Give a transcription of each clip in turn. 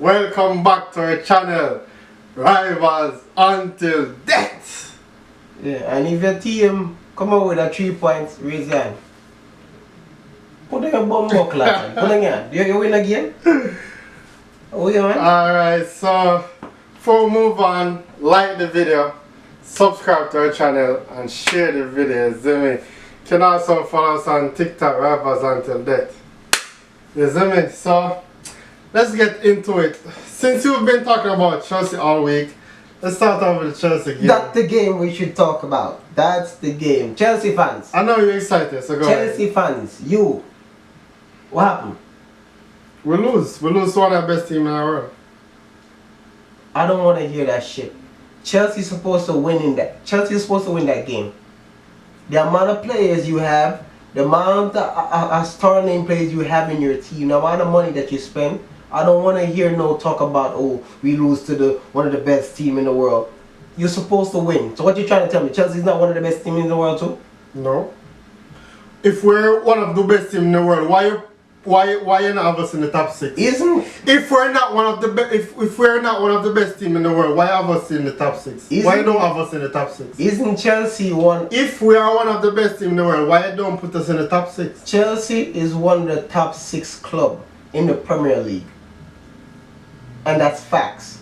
welcome back to our channel, Rivals Until Death. Yeah, and if your team come out with a 3 points, raise your hand. Put on your bum buckle, put on your hand. You win again? Oh yeah, man. Alright, so before we move on, like the video, subscribe to our channel and share the videos. You can also follow us on TikTok, Rivals Until Death. You see me? So let's get into it. Since you've been talking about Chelsea all week, let's start off with the Chelsea game. That's the game we should talk about. That's the game. Chelsea fans. I know you're excited, so go ahead. Chelsea fans, you. What happened? We lose. We lose to one of the best teams in the world. I don't want to hear that shit. Chelsea's supposed to win in that. Chelsea's supposed to win that game. The amount of players you have, the amount of star name players you have in your team, the amount of money that you spend, I don't want to hear no talk about, oh, we lose to one of the best team in the world. You're supposed to win. So what you trying to tell me? Chelsea's not one of the best teams in the world too? No. If we're one of the best teams in the world, why you not have us in the top 6? Isn't? If we're not one of the if we're not one of the best team in the world, why have us in the top 6? Why don't have us in the top 6? Isn't Chelsea one? If we are one of the best team in the world, why don't put us in the top 6? Chelsea is one of the top 6 club in the Premier League. And that's facts.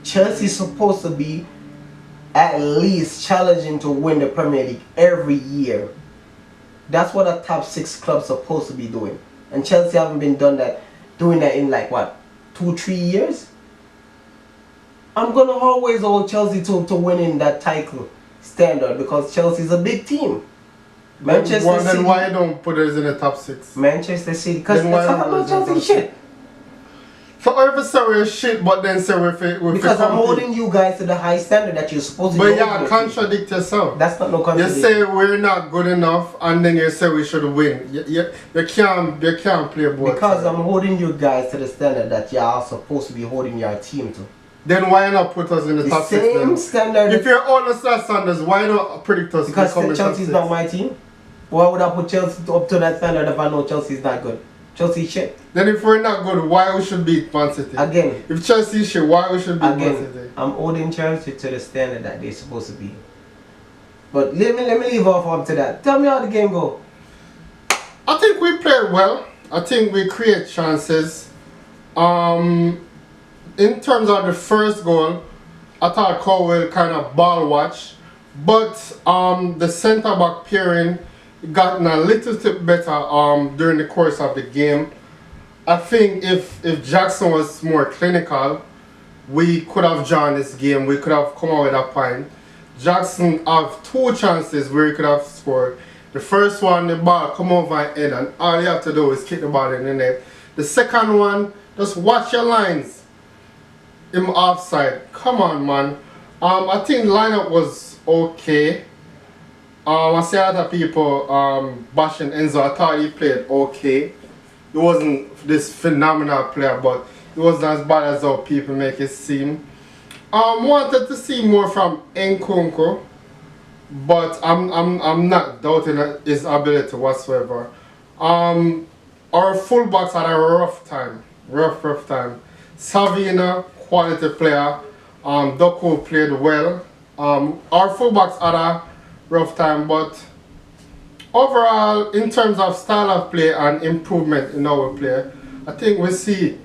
Chelsea's supposed to be at least challenging to win the Premier League every year. That's what a top 6 club's supposed to be doing. And Chelsea haven't been doing that in like what, 2-3 years? I'm gonna always hold Chelsea to winning that title standard because Chelsea's a big team. Manchester City. Then why don't put us in the top 6? Manchester City, because let's talk about Chelsea shit. So I ever say we're shit, but then say we're because I'm holding you guys to the high standard that you're supposed to be. But yeah, contradict yourself. That's not no contradiction. You say we're not good enough, and then you say we should win. You can't play both. Because I'm holding you guys to the standard that you are supposed to be holding your team to. Then why not put us in the top 6? Same standard. If you're honest standards, why not predict us? Because Chelsea's not my team. Why would I put Chelsea up to that standard if I know Chelsea's not good? Chelsea shit. Then if we're not good, why we should beat Man City? Again. If Chelsea shit, why we should beat Man City? I'm holding Chelsea to the standard that they're supposed to be. But let me leave off up to that. Tell me how the game go. I think we played well. I think we create chances. In terms of the first goal, I thought Cowell kind of ball watch, but the centre back pairing gotten a little bit better during the course of the game. I think if Jackson was more clinical, we could have drawn this game. We could have come out with a point. Jackson have 2 chances where he could have scored. The first one, the ball come over and end, and all you have to do is kick the ball in the net. The second one, just watch your lines. Him offside. Come on, man. I think the lineup was okay. I see a lot of people bashing Enzo. I thought he played okay. He wasn't this phenomenal player, but he wasn't as bad as how people make it seem. Wanted to see more from Nkunku, but I'm not doubting his ability whatsoever. Our fullbacks had a rough time. Rough time. Savina, quality player. Doku played well. Our fullbacks had a rough time, but overall, in terms of style of play and improvement in our play, I think we see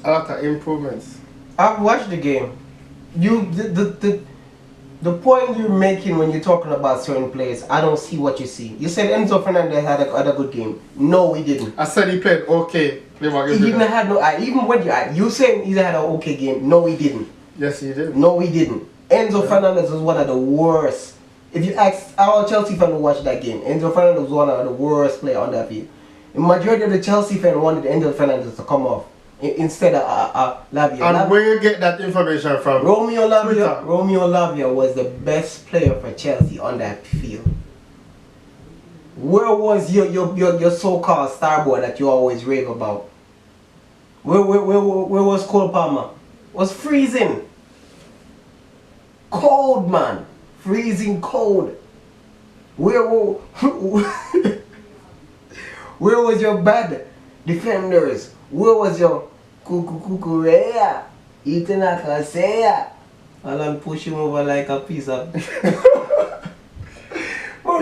a lot of improvements. I've watched the game. The point you're making when you're talking about certain players, I don't see what you see. You said Enzo Fernandez had a good game. No, he didn't. I said he played okay. He even had no. Even when you saying he had an okay game. No, he didn't. Yes, he did. No, he didn't. Enzo Fernandez was one of the worst. If you ask our Chelsea fan who watched that game, Enzo Fernandez was one of the worst players on that field. The majority of the Chelsea fans wanted Enzo Fernandez to come off instead of Lavia. And where you get that information from? Romeo Lavia was the best player for Chelsea on that field. Where was your so-called star boy that you always rave about? Where was Cole Palmer? Was freezing. Cold, man. Freezing cold. Where was your bad defenders? Where was your Kukurea. Eating a kasea. Alan push him over like a piece of.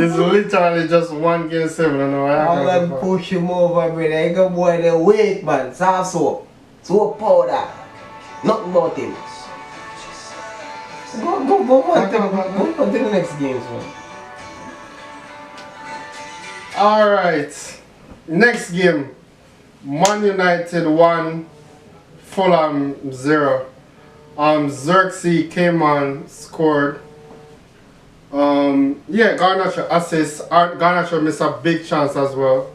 It's literally just 1-7. I know. Alan push him over, brother. He got boy the weight, man. Soft soap. Soap powder. Nothing about him. Go on to the next games, man. Alright. Next game. Man United 1, Fulham 0. Xerxes came on, scored. Yeah, Garnacho assist. Garnacho missed a big chance as well.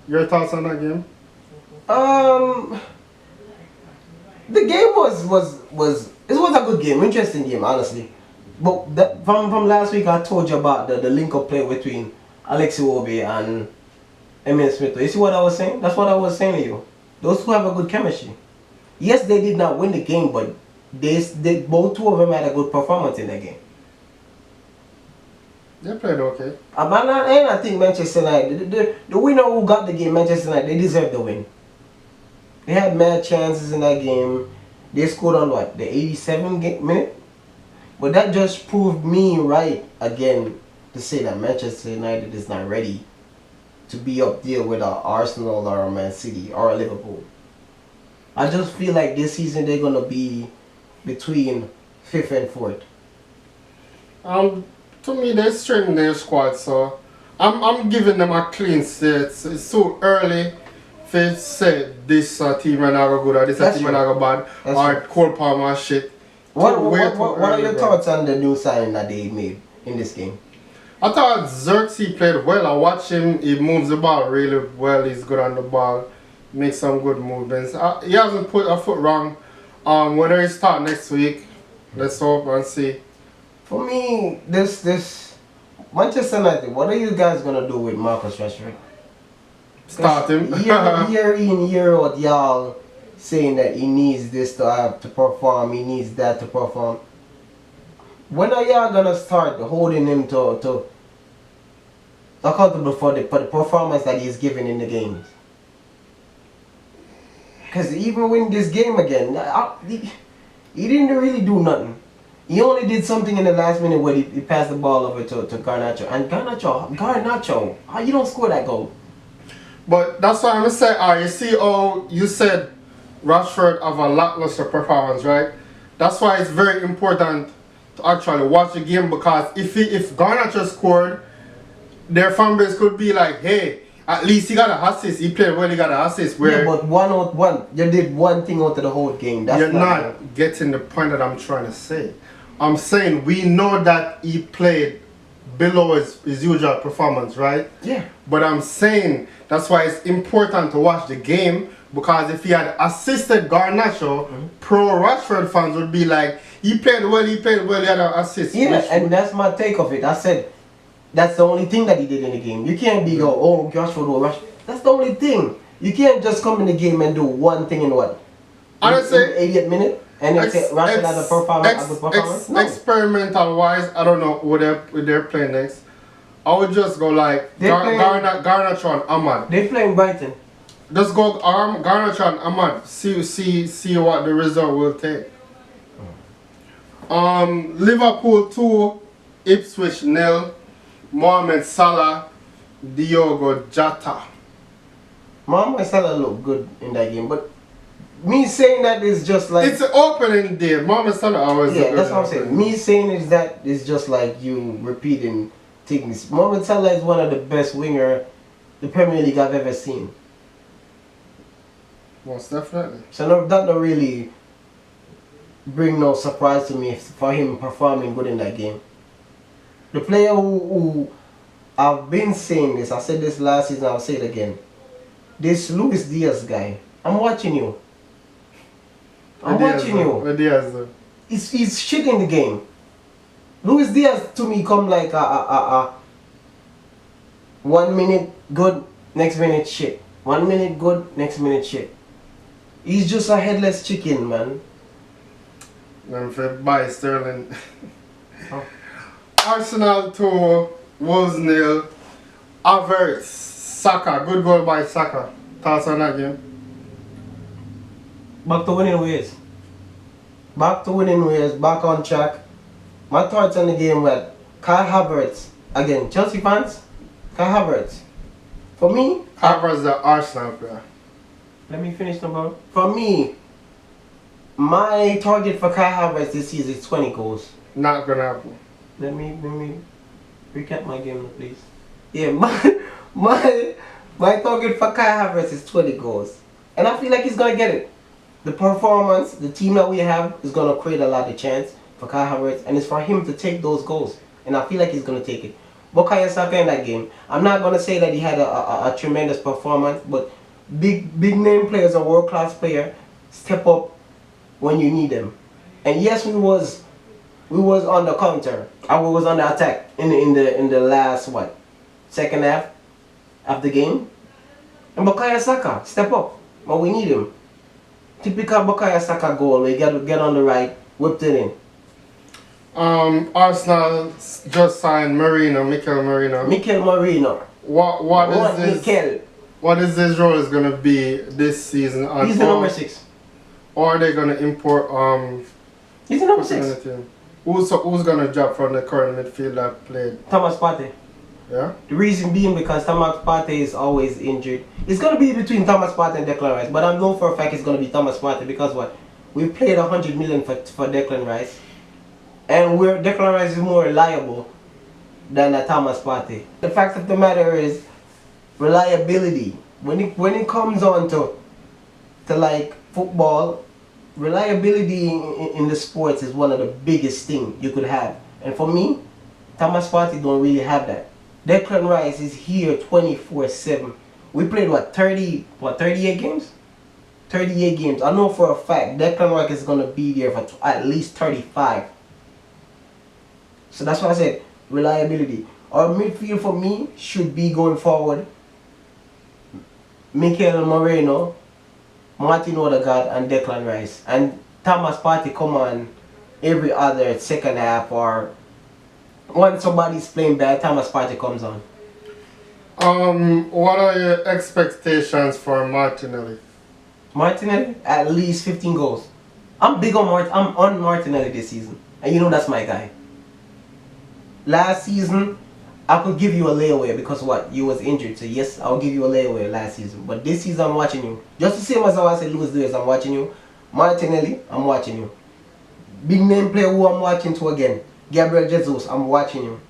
Your thoughts on that game? The game was it was a good game, interesting game, honestly. But from last week, I told you about the link up play between Alexi Iwobi and Emil Smith. You see what I was saying? That's what I was saying to you. Those two have a good chemistry. Yes, they did not win the game, but they both two of them had a good performance in the game. They played okay. And I think Manchester United, the winner who got the game, Manchester United, they deserved the win. They had mad chances in that game. They scored on what, the 87th minute? But that just proved me right again to say that Manchester United is not ready to be up there with Arsenal or Man City or Liverpool. I just feel like this season they're going to be between 5th and 4th. To me, they strengthened their squad, so I'm giving them a clean slate. It's so early to say this team are not go good or this team are not go bad or Cole Palmer shit. What are your thoughts on the new signing that they made in this game? I thought Xerxes played well. I watched him. He moves the ball really well. He's good on the ball. Makes some good movements. He hasn't put a foot wrong. Whether he start next week, let's hope and see. For me, this Manchester United, what are you guys gonna do with Marcus Rashford? Start him. year in, year out, y'all saying that he needs this to perform, he needs that to perform. When are y'all gonna start holding him to accountable for the performance that he's given in the games? Because even when this game again, he didn't really do nothing. He only did something in the last minute where he passed the ball over to Garnacho. And Garnacho, how you don't score that goal? But that's why I'm saying, you see how you said Rashford have a lackluster performance, right? That's why it's very important to actually watch the game, because if Garnacho scored, their fan base could be like, hey, at least he got an assist. He played well, he got an assist. Where yeah, but 1-on-1, you did one thing out of the whole game. That's you're not getting the point that I'm trying to say. I'm saying we know that he played below his usual performance, right? Yeah. But I'm saying that's why it's important to watch the game, because if he had assisted Garnacho, pro Rashford fans would be like, he played well, he had an assist. Yeah, and that's my take of it. I said, that's the only thing that he did in the game. You can't be oh, Rashford. That's the only thing. You can't just come in the game and do one thing in what? Honestly, 80th minute? And then say Rashford has a performance? No. Experimental wise, I don't know who they're playing next. I would just go like Garnacho and Ahmad. They're playing Brighton. Just go Garnacho and Ahmad. See what the result will take. Liverpool 2, Ipswich 0. Mohamed Salah, Diogo Jota. Mohamed Salah looked good in that game, but me saying that is just like... It's an opening day. Mohamed Salah always... Yeah, that's what I'm saying. Me saying is that is just like you repeating things. Mohamed Salah is one of the best winger the Premier League I've ever seen. Most definitely. So that don't really bring no surprise to me for him performing good in that game. The player who I've been saying this, I said this last season, I'll say it again. This Luis Diaz guy, I'm watching you. He's shit in the game. Luis Diaz to me come like a 1 minute good, next minute shit. 1 minute good, next minute shit. He's just a headless chicken, man. I'm fed by Sterling. Arsenal 2, Wolves 0. Havertz, Saka, good goal by Saka. Thoughts on that game? Back to winning ways. Back to winning ways. Back on track. My thoughts on the game were Kai Havertz. Again, Chelsea fans, Kai Havertz. For me, Havertz the Arsenal player. let me finish the ball. For me, my target for Kai Havertz this season is 20 goals. Not gonna happen. Let me recap my game, please. Yeah, my target for Kai Havertz is 20 goals, and I feel like he's gonna get it. The performance, the team that we have is gonna create a lot of chance for Kai Havertz, and it's for him to take those goals, and I feel like he's gonna take it. Bukayo Saka in that game, I'm not gonna say that he had a tremendous performance, but big name players, a world class player, step up when you need them. And yes, we was on the counter, and we was on the attack in the last second half of the game. And Bukayo Saka step up, but we need him. Typical Bukayo Saka goal, we get on the right, whipped it in. Arsenal just signed Mikel Merino. Mikel Merino. What is his role is gonna be this season? He's the number 6. Or are they gonna import He's the number 6. Who's gonna drop from the current midfield that played? Thomas Partey. Yeah. The reason being because Thomas Partey is always injured. It's gonna be between Thomas Partey and Declan Rice, but I know for a fact it's gonna be Thomas Partey because what? We paid 100 million for Declan Rice, and Declan Rice is more reliable than a Thomas Partey. The fact of the matter is reliability. When it comes on to like football, reliability in the sports is one of the biggest things you could have. And for me, Thomas Partey don't really have that. Declan Rice is here 24/7. We played 38 games? 38 games. I know for a fact Declan Rice is gonna be there for at least 35. So that's why I said reliability. Our midfield for me should be going forward Mikel Merino, Martin Odegaard, and Declan Rice. And Thomas Partey come on every other second half, or when somebody's playing bad, Thomas Partey comes on. What are your expectations for Martinelli? Martinelli, at least 15 goals. I'm on Martinelli this season, and you know that's my guy. Last season, I could give you a layaway because you was injured. So yes, I'll give you a layaway last season. But this season, I'm watching you. Just the same as how I said Luis Diaz, I'm watching you. Martinelli, I'm watching you. Big name player who I'm watching to again. Gabriel Jesus, I'm watching you.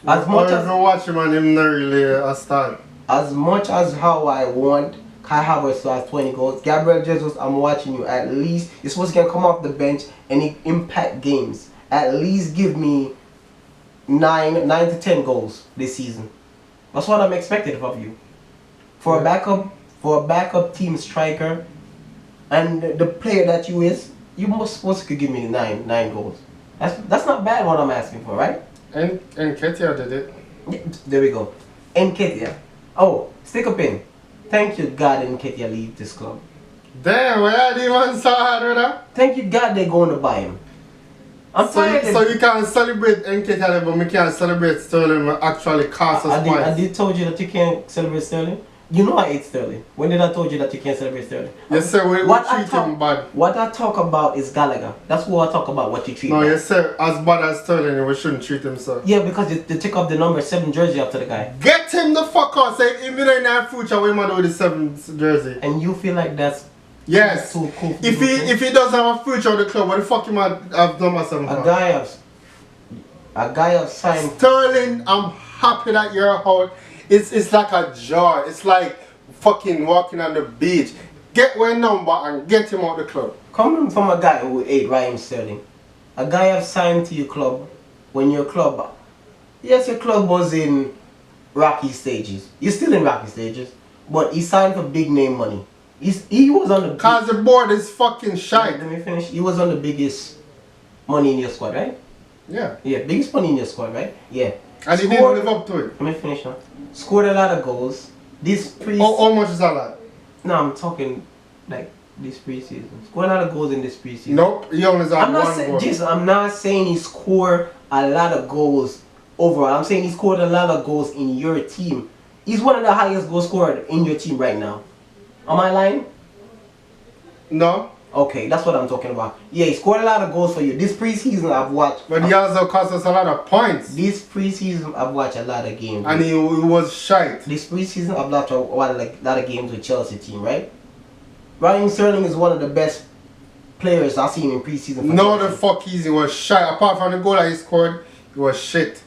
As much as watch him and him not really a start. As much as how I want Kai Havertz to have 20 goals, Gabriel Jesus, I'm watching you. At least you're supposed to come off the bench and impact games. At least give me 9 to 10 goals this season. That's what I'm expecting of you. For a backup team striker, and the player that you is, you most supposed to give me 9 goals. That's not bad what I'm asking for, right? And Ketia did it. Yeah, there we go. Nketiah. Oh, stick a pin. Thank you God Nketiah leave this club. Damn, why are you even so hard with that? Thank you God they're going to buy him. So you can celebrate Nketiah, but we can't celebrate Sterling will actually cost us points. I did told you that you can't celebrate Sterling. You know I hate Sterling. When did I told you that you can't celebrate Sterling? Yes sir, we treat him bad. What I talk about is Gallagher. That's what I talk about, what you treat him. No, yes sir, as bad as Sterling, we shouldn't treat him so. Yeah, because they take off the number 7 jersey after the guy. Get him the fuck out. Say if it ain't that future, we might do the 7th jersey. And you feel like that's yes. too cool for if he doesn't have a future with the club, what the fuck he might have number 7 for? A guy have signed. Sterling, I'm happy that you're out. It's like a jar. It's like fucking walking on the beach. Get one number and get him out the club. Coming from a guy who ate Raheem Sterling, a guy have signed to your club when your club, yes, your club was in rocky stages. You're still in rocky stages, but he signed for big name money. He was on the. Cause the board is fucking shite. Let me finish. He was on the biggest money in your squad, right? Yeah. Yeah, biggest money in your squad, right? Yeah. And he didn't live up to it. Let me finish now. Scored a lot of goals. This pre. How much is that lot? No, I'm talking like this preseason. Scored a lot of goals in this preseason. Nope, he only has one goal. Jason, I'm not saying he scored a lot of goals overall. I'm saying he scored a lot of goals in your team. He's one of the highest goal scorers in your team right now. Am I lying? No. Okay, that's what I'm talking about. Yeah, he scored a lot of goals for you. This preseason I've watched. But he also cost us a lot of points. This preseason I've watched a lot of games. And he was shite. This preseason I've watched a lot of games with Chelsea team, right? Raheem Sterling is one of the best players I've seen in preseason. No, the fuck he was shite. Apart from the goal that he scored, he was shit.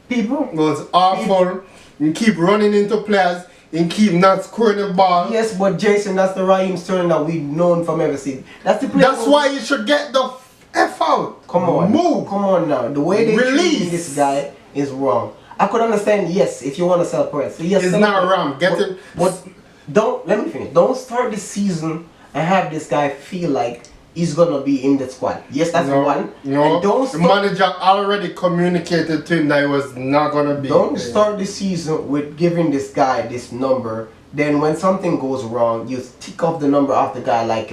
People? It was awful. You keep running into players and keep not scoring the ball. Yes, but Jason, that's the Raheem Sterling that we've known from ever since. That's the player. That's why you should get the F out. Come on. Move. Come on now. The way they treat this guy is wrong. I could understand, yes, if you want to sell Perez. So yes, it's not wrong. Get him. But don't, let me finish. Don't start the season and have this guy feel like he's gonna be in the squad. Yes, that's one. No, and don't the manager already communicated to him that he was not gonna be. Don't start the season with giving this guy this number. Then when something goes wrong, you tick off the number off the guy like,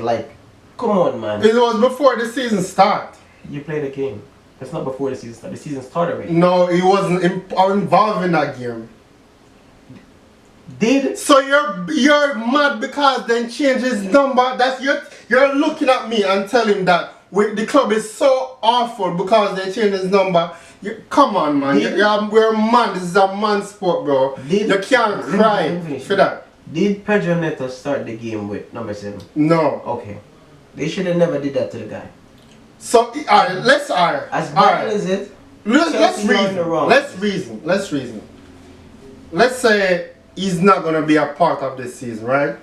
come on, man. It was before the season start. You played a game. That's not before the season started. The season started already. No, he wasn't involved in that game. So you're mad because then change his number. That's you're looking at me and telling that the club is so awful because they changed his number. Come on, man. We're man. This is a man sport, bro. You can't cry for that. Did Pedro Neto start the game with number 7? No. Okay. They should have never did that to the guy. So let's as bad as it. Let's reason. Let's say he's not gonna be a part of this season, right?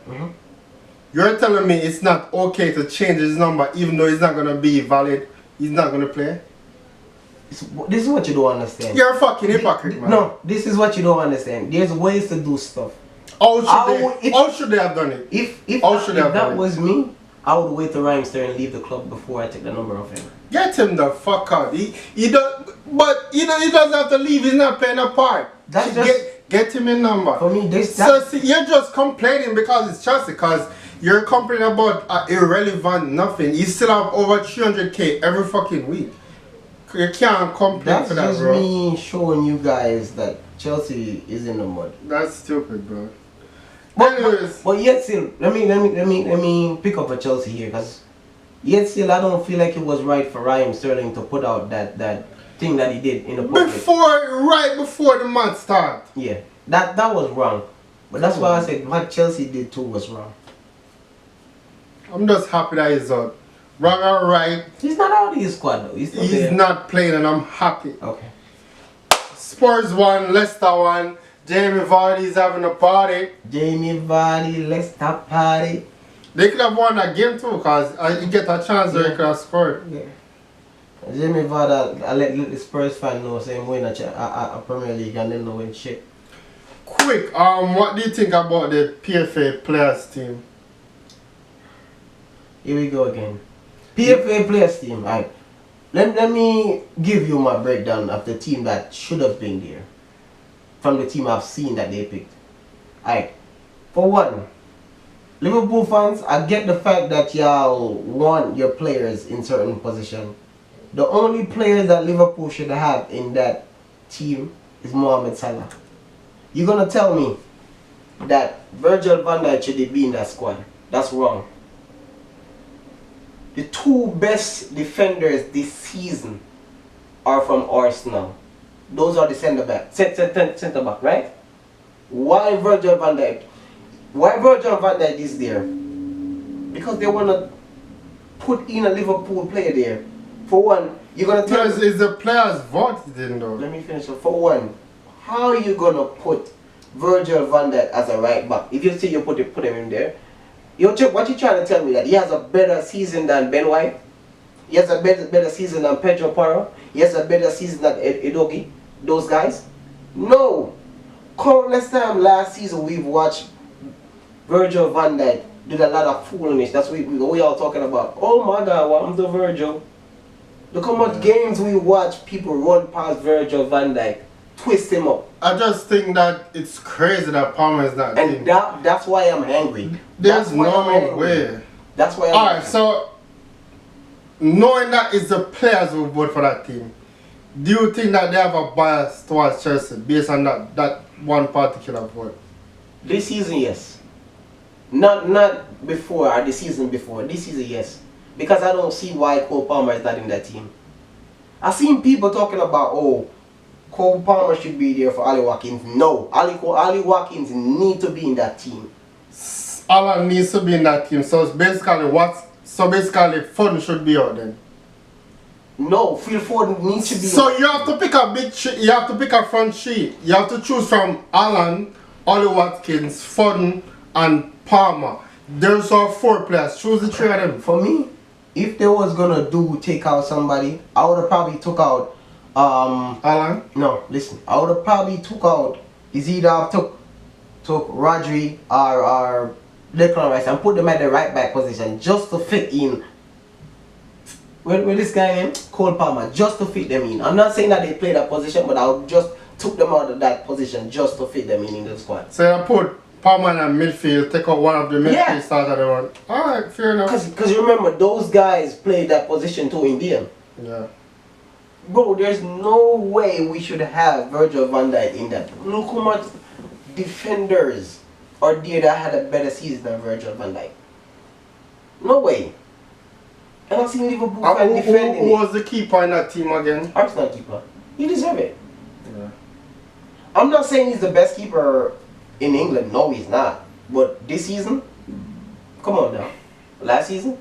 You're telling me it's not okay to change his number even though he's not gonna be valid. He's not gonna play. This is what you don't understand. You're a fucking hypocrite, man. No, this is what you don't understand. There's ways to do stuff. How should they have done it? If that was me, I would wait to Raheem Sterling and leave the club before I take the number off him. Get him the fuck out. He doesn't have to leave. He's not playing a part. Get him a number. For me, you're just complaining because it's Chelsea. Because you're complaining about irrelevant nothing. You still have over 300k every fucking week. You can't complain for that, bro. That's just me showing you guys that Chelsea is in the mud. That's stupid, bro. But yet still, let me pick up a Chelsea here, because yet still I don't feel like it was right for Raheem Sterling to put out that thing that he did in the public. Right before the month start. Yeah, that was wrong. But that's why I said what Chelsea did too was wrong. I'm just happy that he's out. Wrong or right. He's not out of his squad though. He's not playing and I'm happy. Okay. Spurs 1, Leicester 1. Jamie Vardy's having a party. Jamie Vardy, Leicester party. They could have won that game too because you get a chance where you could have scored. Yeah. Jamie Vardy, I let the Spurs fan know same win a Premier League and then no win shit. Quick, what do you think about the PFA Players Team? Here we go again. PFA Players Team, alright. Let me give you my breakdown of the team that should have been there. From the team I've seen that they picked. Alright. For one, Liverpool fans, I get the fact that y'all want your players in certain position. The only player that Liverpool should have in that team is Mohamed Salah. You're gonna tell me that Virgil van Dijk should be in that squad. That's wrong. The two best defenders this season are from Arsenal. Those are the centre back, right? Why Virgil van Dijk? Why Virgil van Dijk is there? Because they want to put in a Liverpool player there. For one, you're going to tell me... Is the players voted in though? Let me finish. For one, how are you going to put Virgil van Dijk as a right back? If you say you put him in there, what you trying to tell me? That he has a better season than Ben White? He has a better season than Pedro Porro? He has a better season than Edogi? Those guys? No. Countless time last season we've watched Virgil van Dijk did a lot of foolishness. That's what we all talking about. Oh my God, what happened to Virgil? Look how much games we watch people run past Virgil van Dijk, twist him up. I just think that it's crazy that Palmer is not and that's why I'm angry. There's no way. That's why I'm Alright, so knowing that it's the players who vote for that team, do you think that they have a bias towards Chelsea based on that one particular vote? This season, yes. Not before or the season before. This season, yes. Because I don't see why Cole Palmer is not in that team. I've seen people talking about, oh, Cole Palmer should be there for Ali Watkins. No, Ali Watkins need to be in that team. Alan needs to be in that team. So it's basically Foden should be out then. No, Phil Foden needs to be. So you have to pick a big sheet. You have to pick a front sheet. You have to choose from Alan, Ollie Watkins, Foden, and Palmer. There's our 4 players. Choose the 3 of them. For me, if they was gonna take out somebody, I would have probably took out Alan? No, listen. I would have probably took out took Rodri or Declan Rice and put them at the right back position just to fit in. With this guy in Cole Palmer, just to fit them in. I'm not saying that they play that position, but I just took them out of that position just to fit them in the squad. So I put Palmer in midfield, take out one of the midfield starters they want. Alright, fair enough. Because you remember, those guys played that position too in DM. Yeah. Bro, there's no way we should have Virgil van Dijk in that. Look how much defenders are there that had a better season than Virgil van Dijk. No way. And I've seen Liverpool fan defending who was the keeper in that team again? Arsenal keeper. He deserves it. Yeah. I'm not saying he's the best keeper in England. No, he's not. But this season, come on now. Last season,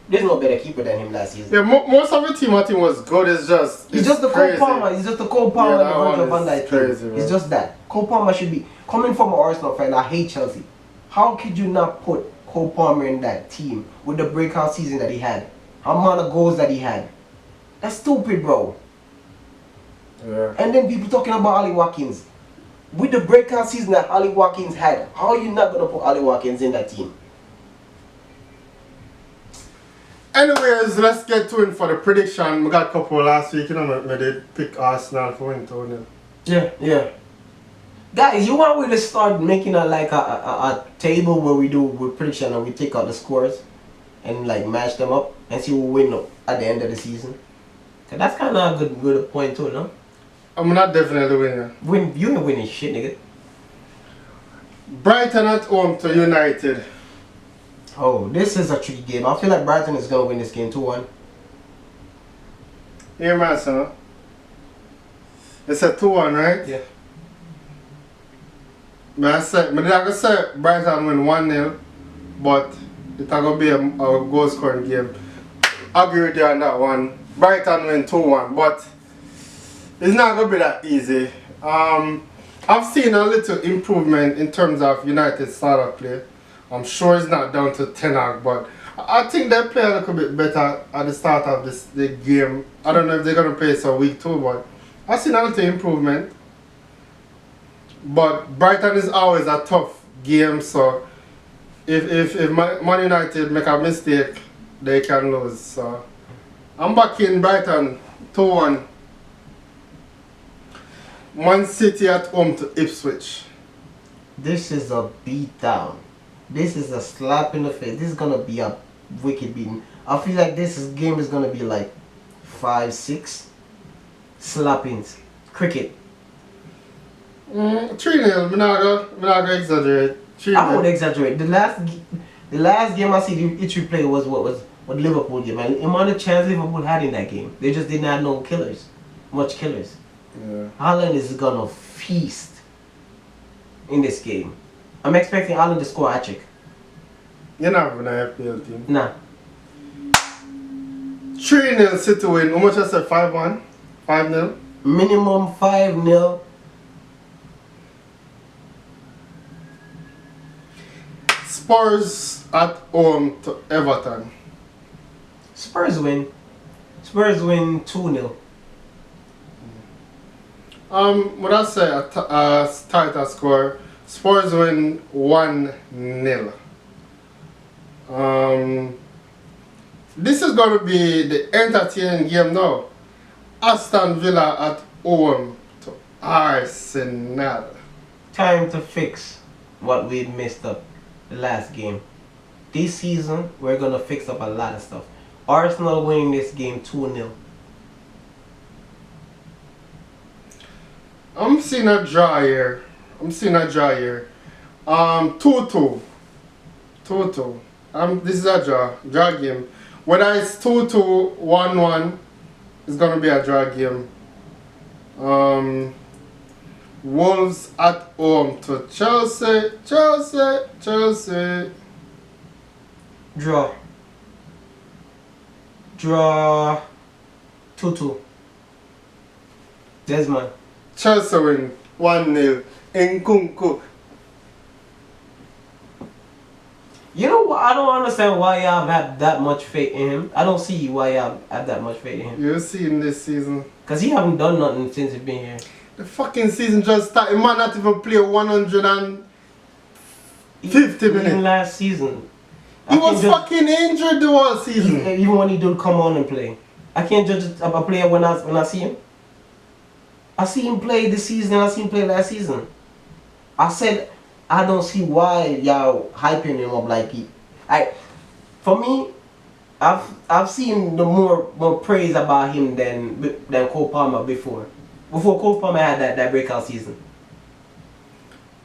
there's no better keeper than him last season. Yeah, most of the team I think was good. He's just the Cole Palmer. He's just the Cole Palmer and the Virgil van Dijk crazy, team. It's just that. Cole Palmer should be coming from an Arsenal fan. I hate Chelsea. How could you not put Cole Palmer in that team with the breakout season that he had? How amount of goals that he had? That's stupid, bro. Yeah. And then people talking about Ali Watkins. With the breakout season that Ali Watkins had, how are you not going to put Ali Watkins in that team? Anyways, let's get to it for the prediction. We got a couple last week, you know, we did pick Arsenal for win 2-0. Yeah. Guys, you want me to start making a table where we do with prediction and we take out the scores and like match them up and see who win at the end of the season? Cause that's kind of a good point too, no? I'm not definitely winning. You ain't winning shit, nigga. Brighton at home to United. Oh, this is a tricky game. I feel like Brighton is gonna win this game 2-1. Here, man, son. It's a 2-1, right? Yeah. I'm gonna say Brighton win 1-0, but it's gonna be a goal scoring game. I agree with you on that one. Brighton win 2-1, but it's not gonna be that easy. I've seen a little improvement in terms of United's style of play. I'm sure it's not down to Ten Hag, but I think they play a little bit better at the start of the game. I don't know if they're gonna play so week 2, but I've seen a little improvement. But Brighton is always a tough game, so if Man United make a mistake, they can lose. So I'm backing Brighton 2-1. Man City at home to Ipswich. This is a beatdown. This is a slap in the face. This is gonna be a wicked beating. I feel like game is gonna be like 5-6 slappings. Cricket. 3-0. I'm not gonna exaggerate. 3-0. I won't exaggerate. The last game I see Ipswich play was what Liverpool game. And the amount of chance Liverpool had in that game, they just did not know much killers. Yeah. Haaland is gonna feast in this game. I'm expecting Haaland to score a hat-trick. You're not having an FPL team. Nah. 3-0 City win. How much I said? 5-1? 5-0? Minimum 5-0. Spurs at home to Everton. Spurs win. Spurs win 2-0. What I say a tighter score. Spurs win 1-0. This is going to be the entertaining game now. Aston Villa at home to Arsenal. Time to fix what we messed up the last game. This season, we're going to fix up a lot of stuff. Arsenal winning this game 2-0. I'm seeing a draw here. 2-2. 2-2. This is a draw game. Whether it's 2-2, 1-1, it's gonna be a draw game. Wolves at home to Chelsea. Draw 2-2. Desmond. Chelsea win 1-0 in Kunku. You know what? I don't understand why y'all have that much faith in him. I don't see why y'all have that much faith in him. You'll see in this season. Cause he haven't done nothing since he's been here. The fucking season just started. Man, not even play 150 minutes. Even last season. He was fucking injured the whole season. Even when he don't come on and play. I can't judge a player when I see him. I see him play this season and I see him play last season. I said I don't see why y'all hyping him up like he. For me, I've seen the more praise about him than Cole Palmer before. Before Cole Palmer had that breakout season.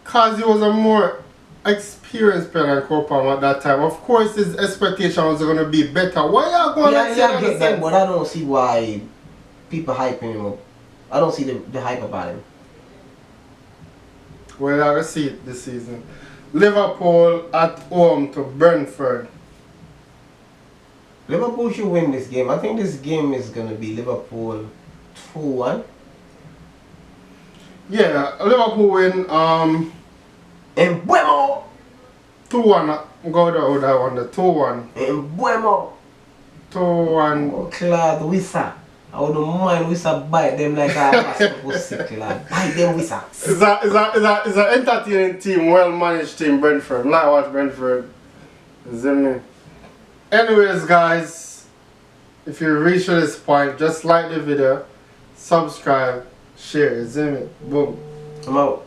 Cause he was a more experienced player than Cole Palmer at that time. Of course, his expectation was gonna be better. Why y'all going to say I get that, but I don't see why people hyping him up. I don't see the hype about him. Well, I will see it this season. Liverpool at home to Brentford. Liverpool should win this game. I think this game is gonna be Liverpool 2-1. Yeah, Liverpool win. En Buemo. 2-1. Go with that one. The 2-1. En Buemo. 2-1. Oh, Claude Wissa. I wouldn't mind Wissa bite them like a pussy, Claude. Bite them Wissa. It's an entertaining team, well managed team, Brentford. Not watch Brentford. Is it me? Anyways, guys, if you reach this point, just like the video, subscribe, share. Is it me? Boom. I'm out.